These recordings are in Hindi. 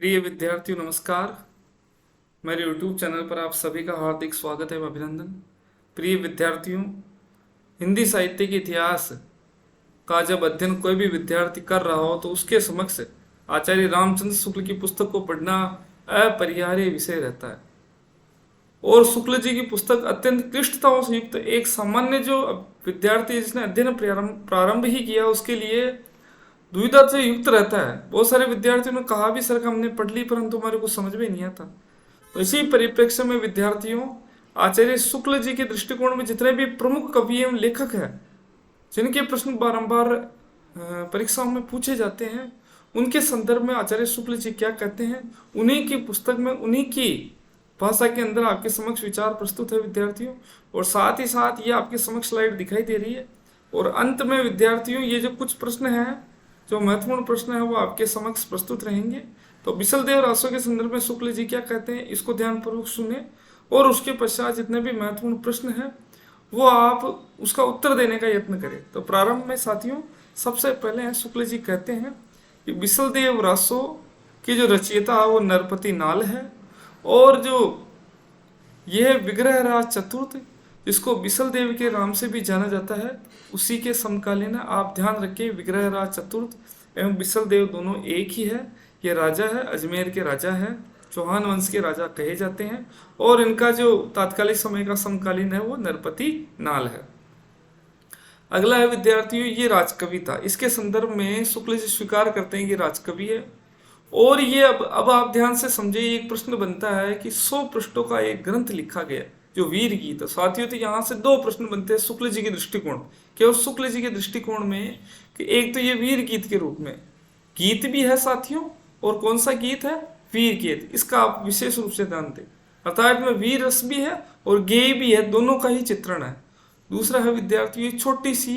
प्रिय विद्यार्थियों नमस्कार। मेरे YouTube चैनल पर आप सभी का हार्दिक स्वागत है, अभिनंदन। प्रिय विद्यार्थियों, हिंदी साहित्य के इतिहास का जब अध्ययन कोई भी विद्यार्थी कर रहा हो तो उसके समक्ष आचार्य रामचंद्र शुक्ल की पुस्तक को पढ़ना अपरिहार्य विषय रहता है। और शुक्ल जी की पुस्तक अत्यंत क्लिष्टताओं से युक्त एक सामान्य जो विद्यार्थी जिसने अध्ययन प्रारंभ ही किया उसके लिए दुविधा से युक्त रहता है। बहुत सारे विद्यार्थियों ने कहा भी सर हमने पढ़ ली परंतु हमारे को समझ में नहीं आता। तो इसी परिप्रेक्ष्य में विद्यार्थियों, आचार्य शुक्ल जी के दृष्टिकोण में जितने भी प्रमुख कवि एवं लेखक हैं जिनके प्रश्न बारंबार परीक्षाओं में पूछे जाते हैं, उनके संदर्भ में आचार्य शुक्ल जी क्या कहते हैं, उन्हीं की पुस्तक में उन्हीं की भाषा के अंदर आपके समक्ष विचार प्रस्तुत है विद्यार्थियों। और साथ ही साथ ये आपके समक्ष स्लाइड दिखाई दे रही है। और अंत में विद्यार्थियों ये जो कुछ प्रश्न हैं, जो महत्वपूर्ण प्रश्न है, वो आपके समक्ष प्रस्तुत रहेंगे। तो बिसलदेव रासो के संदर्भ में शुक्ल जी क्या कहते हैं इसको ध्यानपूर्वक सुने और उसके पश्चात जितने भी महत्वपूर्ण प्रश्न हैं वो आप उसका उत्तर देने का यत्न करें। तो प्रारंभ में साथियों सबसे पहले शुक्ल जी कहते हैं कि बिसलदेव रासो की जो रचयिता है वो नरपति नाल है और जो यह विग्रहराज चतुर्थ जिसको बिसल देव के नाम से भी जाना जाता है उसी के समकालीन है। आप ध्यान रखें, विग्रहराज चतुर्थ एवं बिसल देव दोनों एक ही है। ये राजा है, अजमेर के राजा है, चौहान वंश के राजा कहे जाते हैं और इनका जो तात्कालिक समय का समकालीन है वो नरपति नाल है। अगला है विद्यार्थियों, ये राजकवि था। इसके संदर्भ में शुक्ल जी स्वीकार करते हैं कि राजकवि है। और ये अब आप ध्यान से समझे, एक प्रश्न बनता है कि 100 पृष्ठों का एक ग्रंथ लिखा गया जो वीर गीत है। साथियों तो यहाँ से दो प्रश्न बनते हैं शुक्ल जी के दृष्टिकोण, केवल शुक्ल जी के दृष्टिकोण में, कि एक तो ये वीर गीत के रूप में गीत भी है साथियों, और कौन सा गीत है? वीर गीत। इसका आप विशेष रूप से ध्यान दें, अर्थात में वीर रस भी है और गेय भी है, दोनों का ही चित्रण है। दूसरा है विद्यार्थियों, ये छोटी सी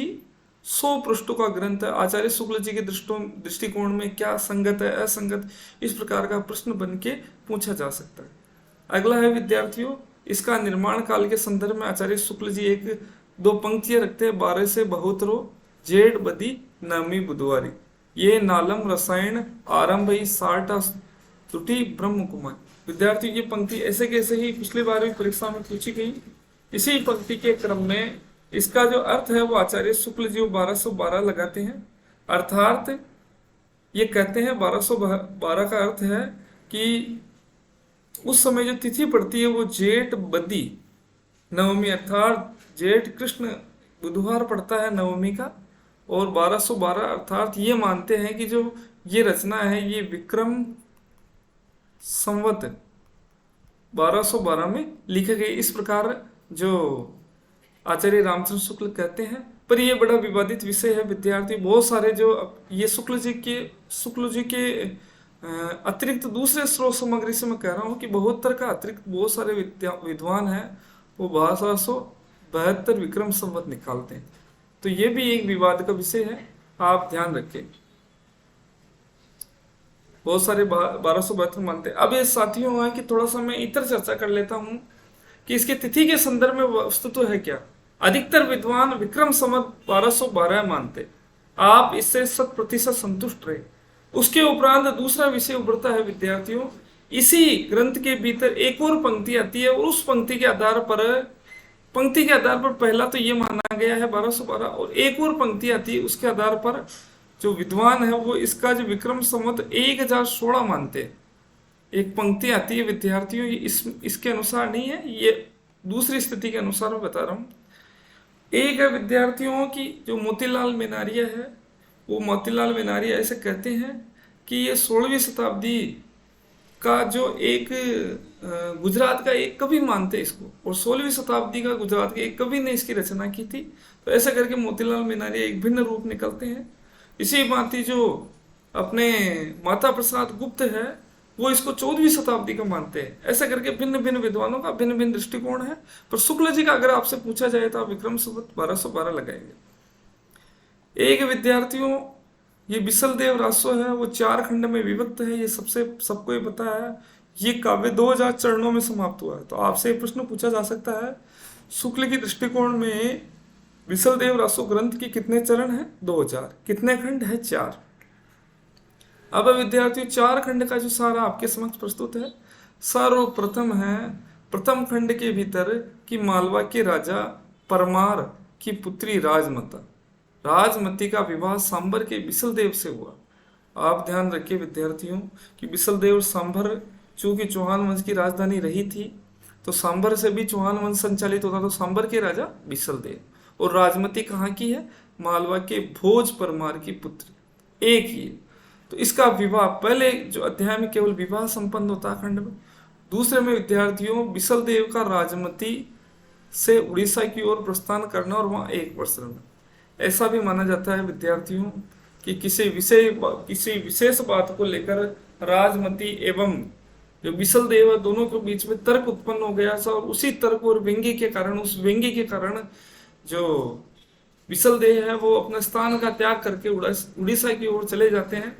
100 पृष्ठों का ग्रंथ है। आचार्य शुक्ल जी के दृष्टिकोण में क्या संगत है, असंगत, इस प्रकार का प्रश्न बन के पूछा जा सकता है। अगला है विद्यार्थियों, इसका निर्माण काल के संदर्भ में आचार्य शुक्ल जी एक दो पंक्तियां रखते हैं। 12 से बहुतरो जेठ बदी नवमी बुधवारी, ये नालम रसायन आरंभ ही साठा त्रुटि ब्रह्म कुमार। विद्यार्थियों ये पंक्ति ऐसे कैसे ही पिछली बार भी परीक्षा में पूछी गई। इसी पंक्ति के क्रम में इसका जो अर्थ है वो आचार्य शुक्ल जी 1212 लगाते हैं। अर्थात ये कहते हैं 1212 का अर्थ है कि उस समय जो तिथि पड़ती है वो जेठ बदी नवमी, अर्थात जेठ कृष्ण बुधवार पड़ता है नवमी का। और 1212 अर्थात ये मानते हैं कि जो ये रचना है ये विक्रम संवत 1212 में लिखे गए, इस प्रकार जो आचार्य रामचंद्र शुक्ल कहते हैं। पर यह बड़ा विवादित विषय है विद्यार्थी। बहुत सारे जो ये शुक्ल जी के अतिरिक्त दूसरे स्रोत सामग्री से मैं कह रहा हूँ कि 72 का अतिरिक्त बहुत सारे विद्वान हैं वो 1272 विक्रम संवत निकालते हैं। तो ये भी एक विवाद का विषय है, आप ध्यान रखें। बहुत सारे 1272 मानते हैं। अब ये साथियों है कि थोड़ा सा मैं इतर चर्चा कर लेता हूँ कि इसके तिथि के संदर्भ में वस्तु तो है क्या। अधिकतर विद्वान विक्रम संवत 1212 मानते, आप इससे 100% संतुष्ट रहे। उसके उपरांत दूसरा विषय उभरता है विद्यार्थियों, इसी ग्रंथ के भीतर एक और पंक्ति आती है और उस पंक्ति के आधार पर पहला तो ये माना गया है 1212, और एक और पंक्ति आती है उसके आधार पर जो विद्वान है वो इसका जो विक्रम संवत 1016 मानते हैं। एक पंक्ति आती है विद्यार्थियों, ये इसके अनुसार नहीं है, ये दूसरी स्थिति के अनुसार मैं बता रहा हूँ। एक है विद्यार्थियों की जो मोतीलाल मेनारिया है, वो मोतीलाल मेनारिया ऐसे कहते हैं कि ये 16वीं शताब्दी का जो एक गुजरात का एक कवि मानते इसको, और 16वीं शताब्दी का गुजरात के एक कवि ने इसकी रचना की थी। तो ऐसा करके मोतीलाल मेनारिया एक भिन्न रूप निकलते हैं। इसी भांति जो अपने माता प्रसाद गुप्त है वो इसको 14वीं शताब्दी का मानते हैं। ऐसा करके भिन्न भिन्न विद्वानों का भिन्न भिन्न दृष्टिकोण है। पर शुक्ल जी का अगर आपसे पूछा जाए तो आप विक्रम संवत 1212 लगाएंगे। एक विद्यार्थियों, ये बिसल देव रासो है वो 4 खंड में विभक्त है, ये सबको ये पता है। ये काव्य 2000 चरणों में समाप्त हुआ है। तो आपसे प्रश्न पूछा जा सकता है, शुक्ल की दृष्टिकोण में बिसल देव रासो ग्रंथ के कितने चरण हैं? 2000। कितने खंड है? 4। अब विद्यार्थियों 4 खंड का जो सारा आपके समक्ष प्रस्तुत है। सर्वप्रथम है प्रथम खंड के भीतर कि मालवा के राजा परमार की पुत्री राजमता, राजमती का विवाह सांबर के बिसलदेव से हुआ। आप ध्यान रखिए विद्यार्थियों कि बिसलदेव और सांभर चूंकि चौहान वंश की राजधानी रही थी, तो सांभर से भी चौहान वंश संचालित होता, तो सांभर के राजा बिसलदेव। और राजमती कहाँ की है? मालवा के भोज परमार की पुत्री, एक ही है। तो इसका विवाह पहले जो अध्याय में केवल विवाह संपन्न होता है खंड में, दूसरे में विद्यार्थियों बिसलदेव का राजमती से उड़ीसा की ओर प्रस्थान करना और वहाँ 1 वर्ष रहना। ऐसा भी माना जाता है विद्यार्थियों कि किसी विशेष बात को लेकर राजमती एवं जो बिसलदेव है दोनों के बीच में तर्क उत्पन्न हो गया था, और उसी तर्क और व्यंग्य के कारण, उस व्यंग्य के कारण जो बिसलदेव है वो अपने स्थान का त्याग करके उड़ीसा की ओर चले जाते हैं।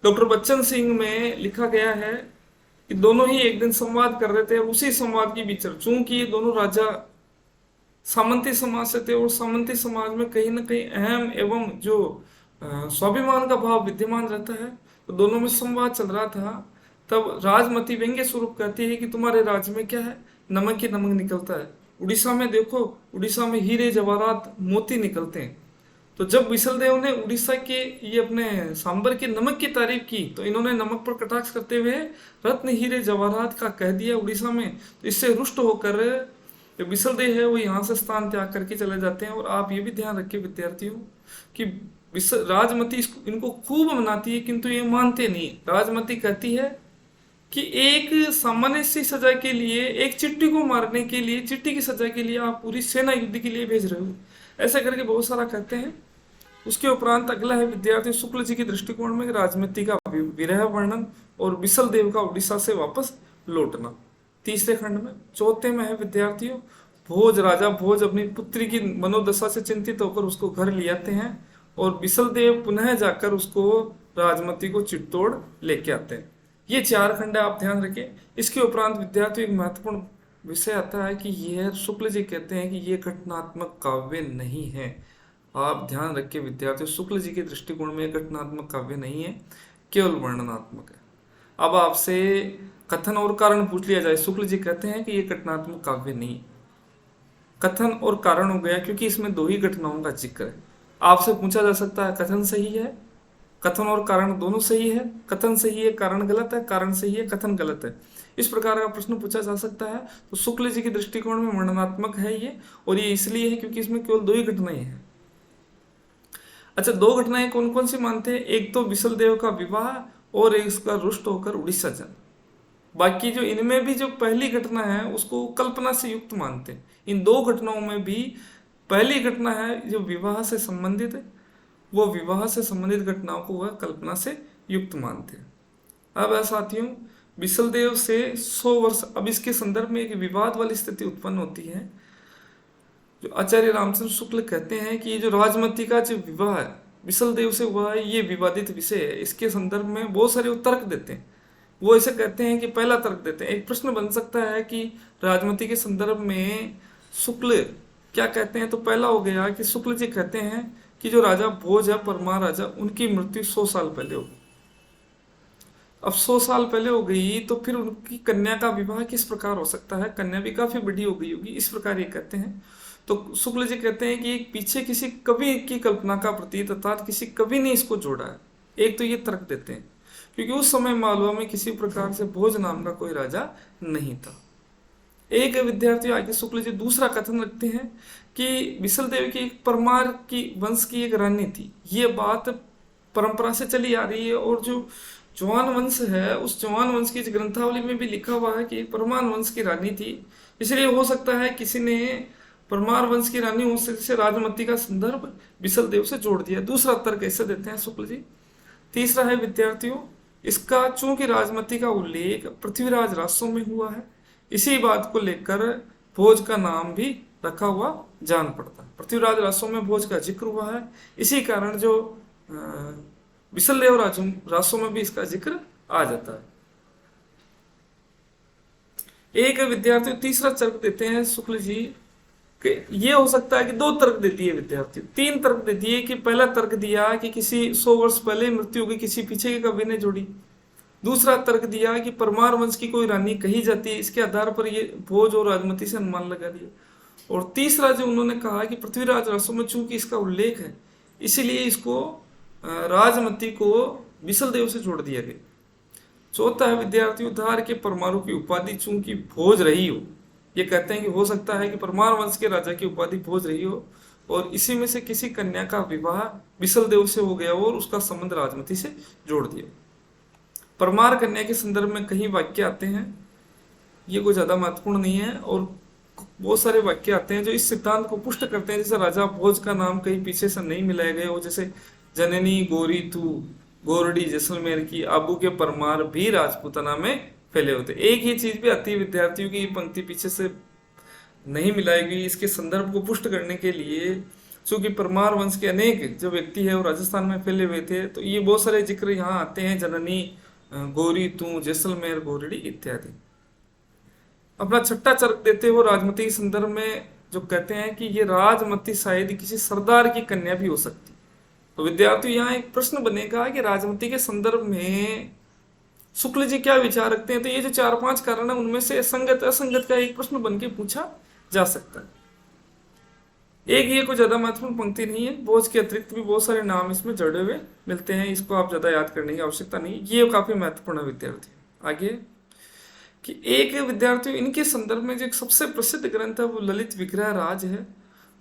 डॉक्टर बच्चन सिंह में लिखा गया है कि दोनों ही एक दिन संवाद कर रहे थे, और उसी संवाद की बीच चूंकि ये दोनों राजा सामंती समाज से थे, और सामंती समाज में कहीं ना कहीं अहम एवं जो स्वाभिमान का भाव विद्यमान रहता है, तो दोनों में संवाद चल रहा था। तब राजमती व्यंग्य स्वरूप कहती है कि तुम्हारे राज्य में क्या है? नमक ही नमक निकलता है। उड़ीसा में देखो, उड़ीसा में हीरे जवाहरात मोती निकलते हैं। तो जब बिसलदेव ने उड़ीसा के ये अपने सांबर के नमक की तारीफ की, तो इन्होंने नमक पर कटाक्ष करते हुए रत्न हीरे जवाहरात का कह दिया उड़ीसा में। तो इससे रुष्ट होकर जो बिसलदेव है वो यहाँ से स्थान त्याग करके चले जाते हैं। और आप ये भी ध्यान रखिए विद्यार्थियों कि राजमती इनको खूब मनाती है, किंतु ये मानते नहीं। राजमती कहती है कि एक सामान्य सी सजा के लिए, एक चिट्ठी को मारने के लिए, चिट्ठी की सजा के लिए आप पूरी सेना युद्ध के लिए भेज रहे हो, ऐसा करके बहुत सारा कहते हैं। उसके उपरांत अगला है विद्यार्थी शुक्ल जी के दृष्टिकोण में राजमती का विरह वर्णन और बिसलदेव का उड़ीसा से वापस लौटना, तीसरे खंड में। चौथे में है विद्यार्थियों भोज, राजा भोज अपनी पुत्री की मनोदशा से चिंतित होकर उसको घर ले आते हैं, और बिसलदेव पुनः जाकर उसको राजमती को चित्तौड़ लेके आते हैं। ये 4 खंड आप ध्यान रखें। इसके उपरांत विद्यार्थियों एक महत्वपूर्ण विषय आता है कि यह शुक्ल जी कहते हैं कि ये घटनात्मक काव्य नहीं है। आप ध्यान रखिए विद्यार्थियों, शुक्ल जी के दृष्टिकोण में घटनात्मक काव्य नहीं है, केवल वर्णनात्मक है। अब आपसे कथन और कारण पूछ लिया जाए, शुक्ल जी कहते हैं कि ये घटनात्मक काव्य नहीं। कथन और कारण हो गया क्योंकि इसमें 2 ही घटनाओं का जिक्र है। आपसे पूछा जा सकता है कथन सही है, कथन और कारण दोनों सही है, कथन सही है कारण गलत है, कारण सही है कथन गलत है, इस प्रकार का प्रश्न पूछा जा सकता है। तो शुक्ल जी के दृष्टिकोण में वर्णनात्मक है ये, और ये इसलिए है क्योंकि इसमें केवल 2 ही घटनाएं हैं। अच्छा, 2 घटनाएं कौन कौन सी मानते हैं? एक तो बिसलदेव का विवाह और एक इसका रुष्ट होकर उड़ीसा जाना। बाकी जो इनमें भी जो पहली घटना है उसको कल्पना से युक्त मानते हैं। इन 2 घटनाओं में भी पहली घटना है जो विवाह से संबंधित है, वो विवाह से संबंधित घटनाओं को वह कल्पना से युक्त मानते हैं। अब साथियों, बिसलदेव से 100 वर्ष, अब इसके संदर्भ में एक विवाद वाली स्थिति उत्पन्न होती है। जो आचार्य रामचंद्र शुक्ल कहते हैं कि ये जो राजमती का जो विवाह है बिसलदेव से हुआ है, ये विवादित विषय है। इसके संदर्भ में बहुत सारे तर्क देते हैं। वो ऐसे कहते हैं कि पहला तर्क देते हैं, एक प्रश्न बन सकता है कि राजमती के संदर्भ में शुक्ल क्या कहते हैं। तो पहला हो गया कि शुक्ल जी कहते हैं कि जो राजा भोज है, परमार राजा, उनकी मृत्यु 100 साल पहले हो गई। अब 100 साल पहले हो गई तो फिर उनकी कन्या का विवाह किस प्रकार हो सकता है? कन्या भी काफी बड़ी हो गई होगी, इस प्रकार ये कहते हैं। तो शुक्ल जी कहते हैं कि पीछे किसी कवि की कल्पना का प्रतीत, अर्थात किसी कवि ने इसको जोड़ा है। एक तो ये तर्क देते हैं क्योंकि उस समय मालवा में किसी प्रकार से भोज नाम का कोई राजा नहीं था। एक विद्यार्थी आगे शुक्ल जी दूसरा कथन रखते हैं कि बिसलदेव की परमार की वंश की एक रानी थी। ये बात परंपरा से चली आ रही है, और जो चौहान वंश है उस चौहान वंश की ग्रंथावली में भी लिखा हुआ है कि परमार वंश की रानी थी। इसलिए हो सकता है किसी ने परमार वंश की रानी हो से राजमती का संदर्भ बिसलदेव से जोड़ दिया। दूसरा तर्क ऐसे देते हैं शुक्ल जी। तीसरा है विद्यार्थियों, इसका चूंकि राजमती का उल्लेख पृथ्वीराज रासों में हुआ है, इसी बात को लेकर भोज का नाम भी रखा हुआ जान पड़ता है। पृथ्वीराज रासों में भोज का जिक्र हुआ है, इसी कारण जो बिसलदेव रासों में भी इसका जिक्र आ जाता है। एक विद्यार्थी तीसरा तर्क देते हैं शुक्ल जी, ये हो सकता है कि दो तर्क देती है विद्यार्थी, तीन तर्क देती है। कि पहला तर्क दिया कि किसी 100 वर्ष पहले मृत्यु की किसी पीछे के कवि ने जोड़ी। दूसरा तर्क दिया कि परमार वंश की कोई रानी कही जाती है, इसके आधार पर ये भोज और राजमती से अनुमान लगा दिया। और तीसरा जो उन्होंने कहा कि पृथ्वीराज रासों में चूंकि इसका उल्लेख है, इसीलिए इसको राजमती को विशलदेव से जोड़ दिया गया। चौथा है विद्यार्थी उद्धार के परमाणु की उपाधि चूंकि भोज रही हो। ये कहते हैं कि हो सकता है कि परमार वंश के राजा की उपाधि भोज रही हो और इसी में से किसी कन्या का विवाह विशलदेव से हो गया हो और उसका संबंध राजमती से जोड़ दिया। परमार कन्या के संदर्भ में कई वाक्य आते हैं, ये कोई ज्यादा महत्वपूर्ण नहीं है, और बहुत सारे वाक्य आते हैं जो इस सिद्धांत को पुष्ट करते हैं। जैसे राजा भोज का नाम कहीं पीछे से नहीं मिलाए गए हो, जैसे जननी गोरी तू गोरडी जैसलमेर की आबू के परमार भी राजपूताना में फैले होते। एक ही चीज भी आती है विद्यार्थियों की, पंक्ति पीछे से नहीं मिलाई गई इसके संदर्भ को पुष्ट करने के लिए। चूंकि परमार वंश के अनेक जो व्यक्ति है वो राजस्थान में फैले हुए थे, तो ये बहुत सारे जिक्र यहाँ आते हैं, जननी गोरी तू जैसलमेर गोरडी इत्यादि। अपना छठा तर्क देते हो राजमती के संदर्भ में, जो कहते हैं कि ये राजमती शायद किसी सरदार की कन्या भी हो सकती। तो विद्यार्थी यहाँ एक प्रश्न बनेगा कि राजमती के संदर्भ में शुक्ल जी क्या विचार रखते हैं। तो ये जो 4-5 कारण है उनमें से संगत असंगत का एक प्रश्न बन के पूछा जा सकता है। एक ये कोई ज्यादा महत्वपूर्ण पंक्ति नहीं है, भोज के अतिरिक्त भी बहुत सारे नाम इसमें जड़े हुए मिलते हैं, इसको आप ज्यादा याद करने की आवश्यकता नहीं। ये काफी महत्वपूर्ण है विद्यार्थी। आगे कि एक विद्यार्थी इनके संदर्भ में जो एक सबसे प्रसिद्ध ग्रंथ है वो ललित विग्रह राज है,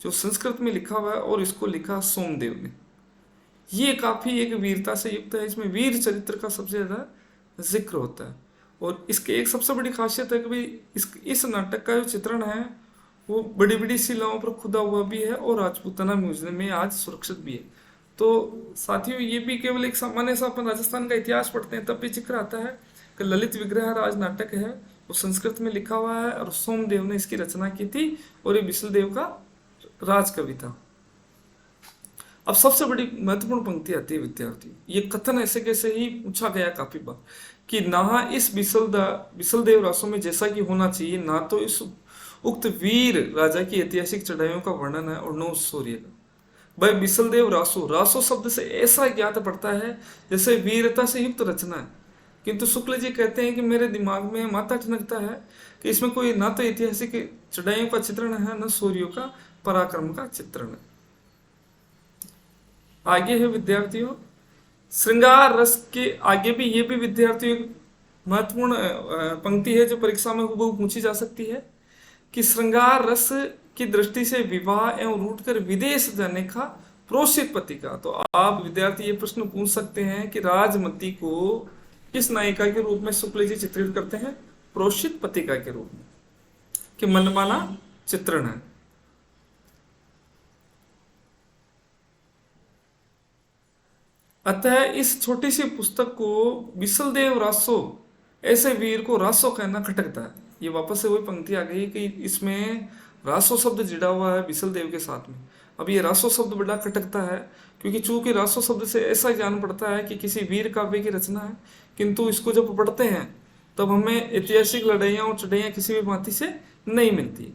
जो संस्कृत में लिखा हुआ है और इसको लिखा सोमदेव ने। ये काफी एक वीरता से युक्त है, इसमें वीर चरित्र का सबसे ज्यादा जिक्र होता है। और इसके एक सबसे बड़ी खासियत है कि भाई इस नाटक का जो चित्रण है वो बड़ी बड़ी शिलाओं पर खुदा हुआ भी है और राजपूताना म्यूजियम में आज सुरक्षित भी है। तो साथियों ये भी केवल एक सामान्य सा अपन राजस्थान का इतिहास पढ़ते हैं तब भी जिक्र आता है कि ललित विग्रह राज नाटक है वो संस्कृत में लिखा हुआ है और सोमदेव ने इसकी रचना की थी और ये विशलदेव का राज कवि था। अब सबसे बड़ी महत्वपूर्ण पंक्ति आती है विद्यार्थी, ये कथन ऐसे कैसे ही पूछा गया काफी बार कि ना इस विशलदेव रासों में जैसा कि होना चाहिए, ना तो इस उक्त वीर राजा की ऐतिहासिक चढ़ाइयों का वर्णन है और न उस सूर्य का। भाई विशलदेव रासो, रासो शब्द से ऐसा ज्ञात पड़ता है जैसे वीरता से युक्त रचना है, किंतु शुक्ल जी कहते हैं कि मेरे दिमाग में माथा ठनकता है कि इसमें कोई ना तो ऐतिहासिक चढ़ाइयों का चित्रण है न सूर्यों का पराक्रम का चित्रण है। आगे है विद्यार्थियों श्रृंगार रस के आगे भी ये भी विद्यार्थियों महत्वपूर्ण पंक्ति है जो परीक्षा में हूबहू पूछी जा सकती है कि श्रृंगार रस की दृष्टि से विवाह एवं रूट कर विदेश जाने का प्रोषित पति का। तो आप विद्यार्थी ये प्रश्न पूछ सकते हैं कि राजमती को किस नायिका के रूप में शुक्ल जी चित्रित करते हैं? प्रोषित पतिका के रूप में, कि मनमाना चित्रण है। अतः इस छोटी सी पुस्तक को विशलदेव रासो, ऐसे वीर को रासो कहना खटकता है। ये वापस से वही पंक्ति आ गई कि इसमें रासो शब्द जुड़ा हुआ है विशलदेव के साथ में। अब ये रासो शब्द बड़ा खटकता है क्योंकि चूंकि रासो शब्द से ऐसा ज्ञान पड़ता है कि किसी वीर काव्य की रचना है, किंतु इसको जब पढ़ते हैं तब हमें ऐतिहासिक लड़ाइयाँ और चढ़ाइयाँ किसी भी भांति से नहीं मिलती।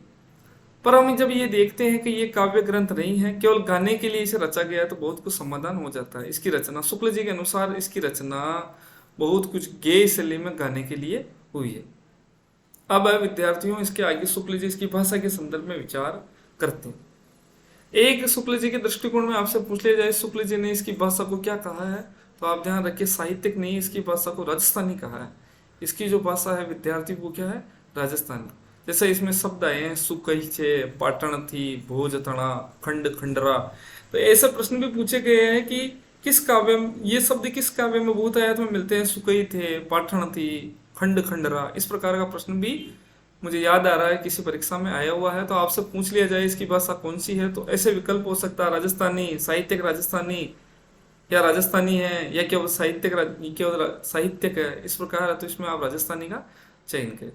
पर हम जब ये देखते हैं कि ये काव्य ग्रंथ नहीं है, केवल गाने के लिए इसे रचा गया है, तो बहुत कुछ समाधान हो जाता है। इसकी रचना शुक्ल जी के अनुसार इसकी रचना बहुत कुछ गेय शैली में गाने के लिए हुई है। अब विद्यार्थियों इसके आगे शुक्ल जी इसकी भाषा के संदर्भ में विचार करते हैं। एक शुक्ल जी के दृष्टिकोण में आपसे पूछ लिया जाए शुक्ल जी ने इसकी भाषा को क्या कहा है, तो आप ध्यान रखिए साहित्यिक नहीं, इसकी भाषा को राजस्थानी कहा है। इसकी जो भाषा है विद्यार्थी वो क्या है? राजस्थानी। जैसे इसमें शब्द आए हैं सुकई छे, पाटण थी, भोज थणा, खंड खंडरा। तो ऐसे प्रश्न भी पूछे गए हैं कि किस काव्य में ये शब्द किस काव्य में बहुत आयात में मिलते हैं? सुकई थे, पाटण थी, खंड खंडरा। इस प्रकार का प्रश्न भी मुझे याद आ रहा है किसी परीक्षा में आया हुआ है। तो आपसे पूछ लिया जाए इसकी भाषा कौन सी है, तो ऐसे विकल्प हो सकता है राजस्थानी, साहित्यिक राजस्थानी, या राजस्थानी है, या केवल साहित्यिक केवल साहित्यिक है, इस प्रकार है। तो इसमें आप राजस्थानी का चयन करें।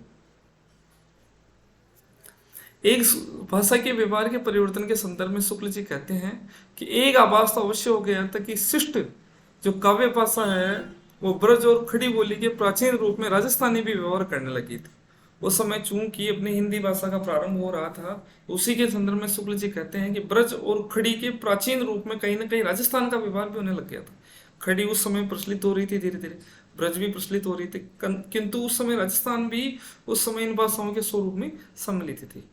एक भाषा के व्यवहार के परिवर्तन के संदर्भ में शुक्ल जी कहते हैं कि एक आभास तो अवश्य हो गया था कि शिष्ट जो काव्य भाषा है वो ब्रज और खड़ी बोली के प्राचीन रूप में राजस्थानी भी व्यवहार करने लगी थी। उस समय चूंकि अपनी हिंदी भाषा का प्रारंभ हो रहा था, उसी के संदर्भ में शुक्ल जी कहते हैं कि ब्रज और खड़ी के प्राचीन रूप में कहीं ना कहीं राजस्थान का व्यवहार भी होने लग गया था। खड़ी उस समय प्रचलित हो रही थी धीरे धीरे, ब्रज भी प्रचलित हो रही थी, किंतु उस समय राजस्थान भी उस समय इन भाषाओं के स्वरूप में सम्मिलित थी।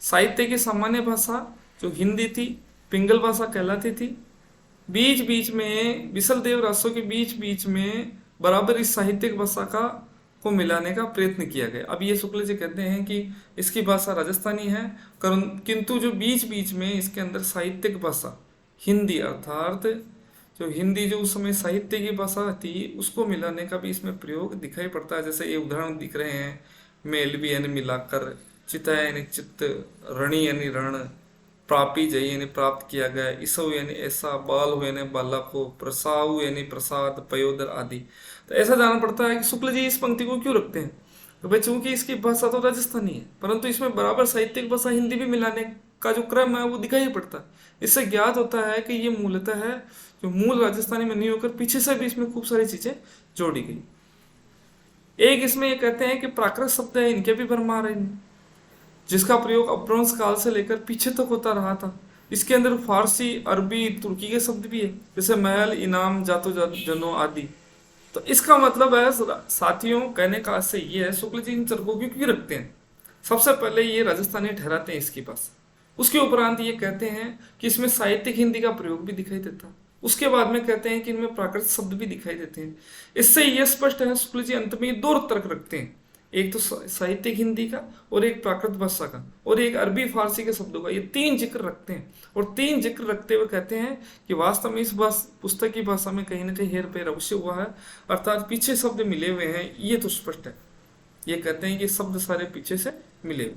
साहित्य की सामान्य भाषा जो हिंदी थी, पिंगल भाषा कहलाती थी। बीच बीच में विसल देव रासों के बीच बीच में बराबर इस साहित्यिक भाषा का को मिलाने का प्रयत्न किया गया। अब ये शुक्ल जी कहते हैं कि इसकी भाषा राजस्थानी है, किंतु जो बीच बीच में इसके अंदर साहित्यिक भाषा हिंदी, अर्थात जो हिंदी जो उस समय साहित्य की भाषा थी उसको मिलाने का भी इसमें प्रयोग दिखाई पड़ता है। जैसे ये उदाहरण दिख रहे हैं, मेल भी यानी मिलाकर, चिता यानी चित्त, रणि यानी रण, प्रापी जय यानी प्राप्त किया गया, ईसव यानी ऐसा, बाल हो यानी बालक हो, प्रसाव यानी प्रसाद, पयोदर आदि। तो ऐसा जानना पड़ता है कि शुक्ल जी इस पंक्ति को क्यों रखते हैं। तो भाई चूंकि इसकी भाषा तो राजस्थानी है, परंतु इसमें बराबर साहित्यिक भाषा हिंदी भी मिलाने का जो क्रम है वो दिखाई पड़ता है। इससे ज्ञात होता है कि ये मूलतः है जो मूल राजस्थानी में नहीं होकर पीछे से भी इसमें खूब सारी चीजें जोड़ी गई। एक इसमें ये कहते हैं कि प्राकृत शब्द है, इनके भी भरमार है, जिसका प्रयोग अपभ्रंश काल से लेकर पीछे तक होता रहा था। इसके अंदर फारसी, अरबी, तुर्की के शब्द भी है, जैसे महल, इनाम, जातो जनो आदि। तो इसका मतलब है साथियों, कहने का आशय ये है, शुक्ल जी इन तर्कों को क्यों रखते हैं। सबसे पहले ये राजस्थानी ठहराते हैं इसके पास, उसके उपरांत ये कहते हैं कि इसमें साहित्यिक हिंदी का प्रयोग भी दिखाई देता है, उसके बाद में कहते हैं कि इनमें प्राकृत शब्द भी दिखाई देते हैं। इससे यह स्पष्ट है शुक्ल जी अंत में ये दो तर्क रखते हैं, एक तो साहित्यिक हिंदी का और एक प्राकृत भाषा का और एक अरबी फारसी के शब्दों का, ये तीन जिक्र रखते हैं। और तीन जिक्र रखते हुए कहते हैं कि वास्तव में इस पुस्तक की भाषा में कहीं ना कहीं हेर फेर अवश्य हुआ है, अर्थात पीछे शब्द मिले हुए हैं, ये तो स्पष्ट है। ये कहते हैं कि शब्द सारे पीछे से मिले हुए।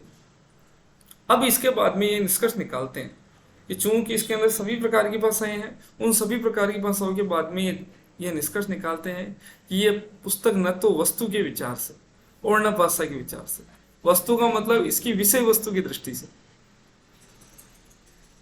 अब इसके बाद में ये निष्कर्ष निकालते हैं कि चूंकि इसके अंदर सभी प्रकार की भाषाएं हैं, उन सभी प्रकार की भाषाओं के बाद में ये निष्कर्ष निकालते हैं कि ये पुस्तक न तो वस्तु के विचार से और न भाषा के विचार से, वस्तु का मतलब इसकी विषय वस्तु की दृष्टि से,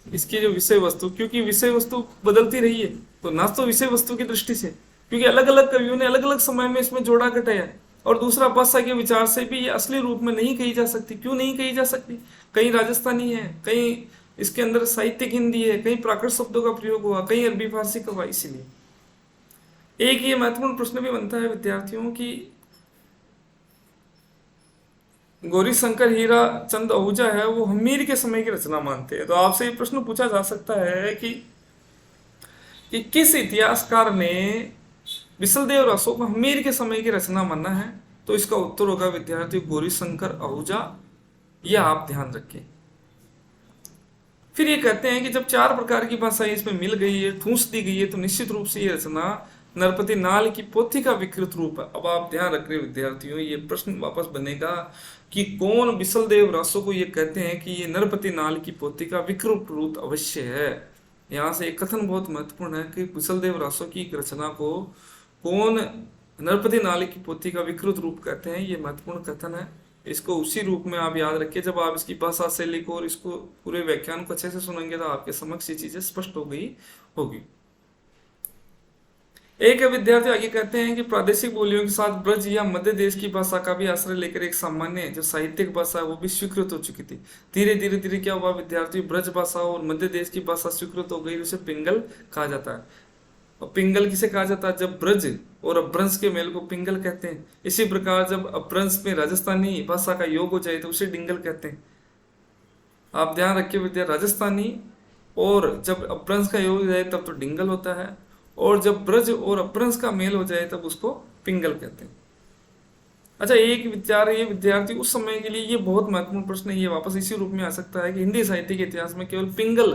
इसकी जो विषय वस्तु, क्योंकि विषय वस्तु बदलती रही है, तो ना तो विषय वस्तु की दृष्टि से, क्योंकि अलग अलग कवियों ने अलग अलग समय में इसमें जोड़ा घटाया है, और दूसरा भाषा के विचार से भी ये असली रूप में नहीं कही जा सकती। क्यों नहीं कही जा सकती, कहीं राजस्थानी है, कहीं इसके अंदर साहित्यिक हिंदी है, कहीं प्राकृत शब्दों का प्रयोग हुआ, कहीं अरबी फारसी का हुआ। इसीलिए एक ये महत्वपूर्ण प्रश्न भी बनता है विद्यार्थियों की, गौरी शंकर हीरा चंद आहूजा है वो हमीर के समय की रचना मानते हैं। तो आपसे ये प्रश्न पूछा जा सकता है कि किस इतिहासकार ने विशलदेव रासो को हमीर के समय की रचना माना है। तो इसका उत्तर होगा विद्यार्थी गौरी शंकर आहूजा, यह आप ध्यान रखें। फिर ये कहते हैं कि जब चार प्रकार की भाषाएं इसमें मिल गई है, ठूंस दी गई है, तो निश्चित रूप से ये रचना नरपति नाल की पोथी का विकृत रूप है। अब आप ध्यान रख रहे विद्यार्थियों, ये प्रश्न वापस बनेगा कि कौन विशलदेव रासो को ये कहते हैं कि ये नरपति नाल की पोथी का विकृत रूप अवश्य है। यहाँ से एक कथन बहुत महत्वपूर्ण है कि विशलदेव रासो की रचना को कौन नरपति नाल की पोथी का विकृत रूप कहते हैं, ये महत्वपूर्ण कथन है। इसको उसी रूप में आप याद रखिए, जब आप इसकी भाषा शैली को और इसको पूरे व्याख्यान को अच्छे से सुनेंगे तो आपके समक्ष ये चीजें स्पष्ट हो गई होगी। एक विद्यार्थी आगे कहते हैं कि प्रादेशिक बोलियों के साथ ब्रज या मध्य देश की भाषा का भी आश्रय लेकर एक सामान्य जो साहित्यिक भाषा है वो भी स्वीकृत हो चुकी थी। धीरे धीरे धीरे क्या हुआ विद्यार्थी, ब्रज भाषा और मध्य देश की भाषा स्वीकृत हो गई, उसे पिंगल कहा जाता है। और पिंगल किसे कहा जाता है, जब ब्रज और अपभ्रंश के मेल को पिंगल कहते हैं। इसी प्रकार जब अपभ्रंश में राजस्थानी भाषा का योग हो जाए तो उसे डिंगल कहते हैं। आप ध्यान रखिए विद्या, राजस्थानी और जब अपभ्रंश का योग हो जाए तब तो डिंगल होता है, और जब ब्रज और अपभ्रंश का मेल हो जाए तब उसको पिंगल कहते हैं। अच्छा, एक विचार ये विद्यार्थी उस समय के लिए ये बहुत महत्वपूर्ण प्रश्न है, ये वापस इसी रूप में आ सकता है कि हिंदी साहित्य के इतिहास में केवल पिंगल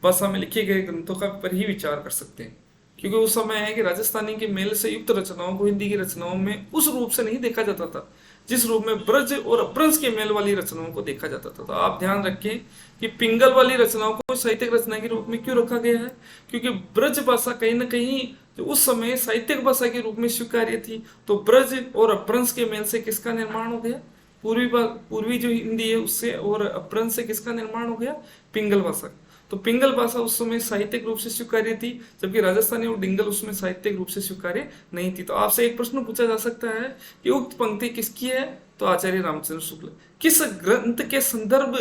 भाषा में लिखे गए ग्रंथों का पर ही विचार कर सकते हैं, क्योंकि उस समय है कि राजस्थानी के मेल से युक्त रचनाओं को हिंदी की रचनाओं में उस रूप से नहीं देखा जाता था जिस रूप में ब्रज और अपभ्रंश के मेल वाली रचनाओं को देखा जाता था। तो आप ध्यान रखें कि पिंगल वाली रचनाओं को साहित्यिक रचना के रूप में क्यों रखा गया है, क्योंकि ब्रज भाषा कहीं ना कहीं जो उस समय साहित्यिक भाषा के रूप में स्वीकार्य थी। तो ब्रज और अपभ्रंश के मेल से किसका निर्माण हो गया, पूर्वी जो हिंदी है उससे, और अपभ्रंश से किसका निर्माण हो गया, पिंगल भाषा। तो पिंगल भाषा उस समय साहित्यिक रूप से स्वीकार्य थी, जबकि राजस्थानी और डिंगल उसमें साहित्यिक रूप से स्वीकार्य नहीं थी। तो आपसे एक प्रश्न पूछा जा सकता है कि उक्त पंक्ति किसकी है, तो आचार्य रामचंद्र शुक्ल। किस ग्रंथ के संदर्भ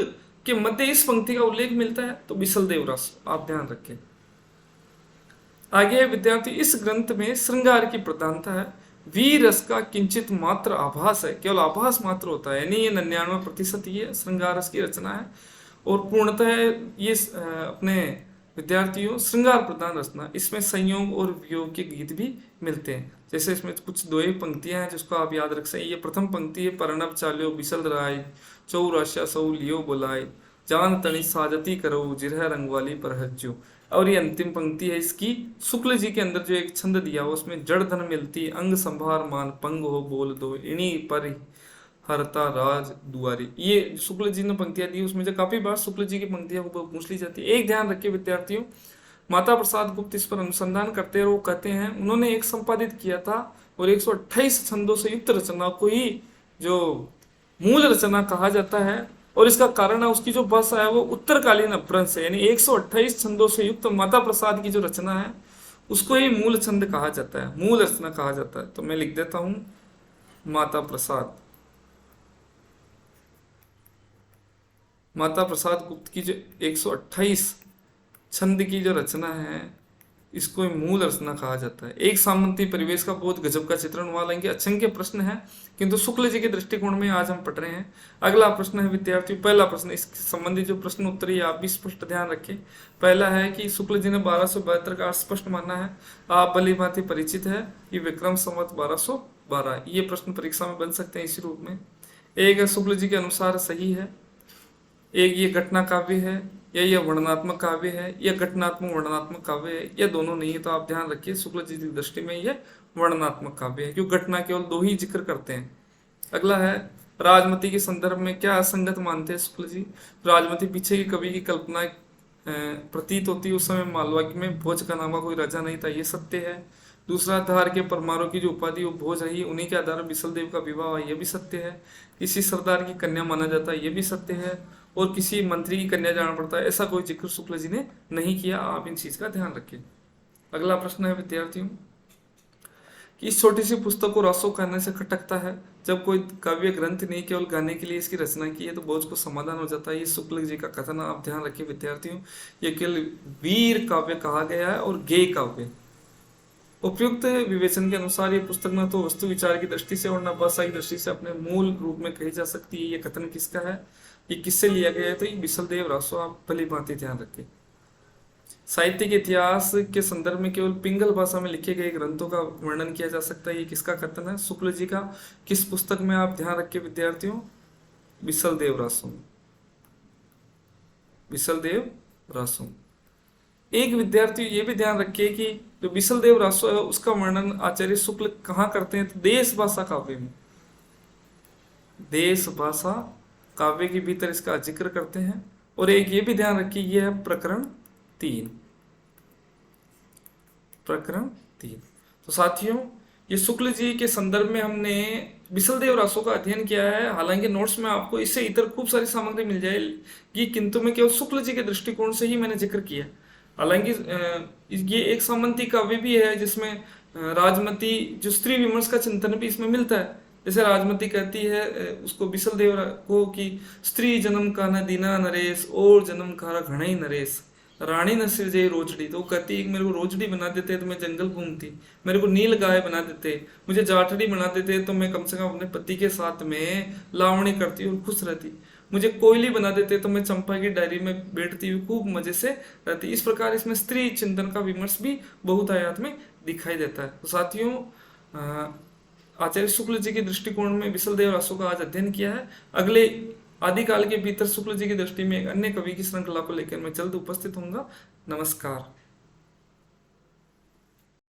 के मध्य इस पंक्ति का उल्लेख मिलता है, तो बिसल रासो, आप ध्यान रखें। आगे है विद्यार्थी, इस ग्रंथ में श्रृंगार की प्रधानता है, वीर रस का किंचित मात्र आभास है, केवल आभास मात्र होता है, यानी ये 99% ये श्रृंगार रस की रचना है। और पूर्णतः ये अपने विद्यार्थियों श्रृंगार प्रधान रचना, इसमें संयोग और वियोग के गीत भी मिलते हैं। जैसे इसमें कुछ दो एक पंक्तियां हैं जिसको आप याद रख सकें। ये प्रथम पंक्ति है, परनब चाल्यो बिसल राय, चौराशा सौ लियो बुलाए, जान तनी साजती करो जिरह रंगवाली पर हज्जो। और ये अंतिम पंक्ति है इसकी, शुक्ल जी के अंदर जो एक छंद दिया हो उसमें जड़ धन मिलती अंग संभार मान पंग हो बोल दो इन्हीं पर हरता राज दुआरी। ये शुक्ल जी ने पंक्तियां दी, उसमें जो काफी बार शुक्ल जी की पंक्तियां पूछ ली जाती है। एक ध्यान रखिए विद्यार्थियों, माता प्रसाद गुप्त इस पर अनुसंधान करते हैं और वो कहते हैं उन्होंने एक संपादित किया था और 128 छंदों से युक्त रचना को ही जो मूल रचना कहा जाता है। और इसका कारण है उसकी जो भाषा है वो उत्तरकालीन अपभ्रंश है, यानी 128 छंदों से युक्त माता प्रसाद की जो रचना है उसको ही मूल छंद कहा जाता है, मूल रचना कहा जाता है। तो मैं लिख देता हूं माता प्रसाद, माता प्रसाद गुप्त की जो 128 छंद की जो रचना है इसको मूल रचना कहा जाता है। एक सामंती परिवेश का बहुत गजब का चित्रण हुआ, लेंगे असंख्य प्रश्न है किंतु शुक्ल जी के दृष्टिकोण में आज हम पढ़ रहे हैं। अगला प्रश्न है विद्यार्थियों, पहला प्रश्न, इसके संबंधित जो प्रश्न उत्तर है आप भी स्पष्ट ध्यान रखें। पहला है कि शुक्ल जी ने 1272 का स्पष्ट माना है, आप भली भांति परिचित है कि विक्रम संवत 1212। ये प्रश्न परीक्षा में बन सकते हैं इसी रूप में। एक है शुक्ल जी के अनुसार सही है, एक ये घटना काव्य है या यह वर्णनात्मक काव्य है, या घटनात्मक वर्णनात्मक काव्य है, या दोनों नहीं है। तो आप ध्यान रखिए शुक्ल जी की दृष्टि में यह वर्णनात्मक काव्य है, क्योंकि घटना केवल दो ही जिक्र करते हैं। अगला है राजमती के संदर्भ में क्या असंगत मानते हैं शुक्ल जी। राजमती पीछे की कवि की कल्पना प्रतीत होती है, उस समय मालवा में भोज का नामा कोई राजा नहीं था, ये सत्य है। दूसरा, धार के परमारों की जो उपाधि वो भोज रही, उन्हीं के आधार पर बिसलदेव का विवाह हुआ, यह भी सत्य है। किसी सरदार की कन्या माना जाता है, यह भी सत्य है। और किसी मंत्री की कन्या जाना पड़ता है, ऐसा कोई जिक्र शुक्ल जी ने नहीं किया। आप इन चीज का ध्यान रखें। अगला प्रश्न है विद्यार्थियों कि इस छोटी सी पुस्तक को रासो कहने से खटकता है, जब कोई काव्य ग्रंथ नहीं केवल गाने के लिए इसकी रचना की है तो बोझ को समाधान हो जाता है। ये शुक्ल जी का कथन आप ध्यान रखिए विद्यार्थियों। ये केवल वीर काव्य कहा गया है और गेय काव्य। उपयुक्त विवेचन के अनुसार ये पुस्तक न तो वस्तु विचार की दृष्टि से और न भाषा की दृष्टि से अपने मूल रूप में कही जा सकती है। ये कथन किसका है, ये किससे लिया गया है, तो ये बिसलदेव रासो। आप भली भांति ध्यान रखिए। साहित्य के इतिहास के संदर्भ में केवल पिंगल भाषा में लिखे गए ग्रंथों का वर्णन किया जा सकता है, ये किसका कथन है, शुक्ल जी का। किस पुस्तक में, आप ध्यान रखिए विद्यार्थियों, बिसलदेव रासो, बिसलदेव रासो। एक विद्यार्थी ये भी ध्यान रखिए कि जो बिसलदेव रासो है उसका वर्णन आचार्य शुक्ल कहाँ करते हैं, तो देश भाषा काव्य में, देश भाषा काव्य के भीतर इसका जिक्र करते हैं। और एक ये भी ध्यान रखिए, यह है प्रकरण 3, प्रकरण 3। तो साथियों, ये शुक्ल जी के संदर्भ में हमने बिसलदेव रासो का अध्ययन किया है। हालांकि नोट्स में आपको इससे इतर खूब सारी सामग्री मिल जाएगी, किंतु मैं केवल शुक्ल जी के दृष्टिकोण से ही मैंने जिक्र किया। हालांकि ये एक सामंती काव्य भी है जिसमें राजमती जो स्त्री विमर्श का चिंतन भी इसमें मिलता है। जैसे राजमती कहती है उसको बिसलदेव को कि स्त्री जन्म का न दीना नरेश और जन्म का घना ही नरेश, रानी न सिरजे रोजड़ी। तो वो कहती है मेरे को रोजड़ी बना देते तो मैं जंगल घूमती, मेरे को नील गाय बना देते, मुझे जाटड़ी बना देते तो मैं कम से कम अपने पति के साथ में लावणी करती और खुश रहती, मुझे कोयली बना देते तो मैं चंपा की डायरी में बैठती हुई खूब मजे से रहती। इस प्रकार इसमें स्त्री चिंतन का विमर्श भी बहुतायत में दिखाई देता है। तो साथियों, आचार्य शुक्ल जी के दृष्टिकोण में बिसलदेव रासो का आज अध्ययन किया है। अगले आदिकाल के भीतर शुक्ल जी की दृष्टि में एक अन्य कवि की श्रृंखला को लेकर मैं जल्द उपस्थित होऊंगा। नमस्कार।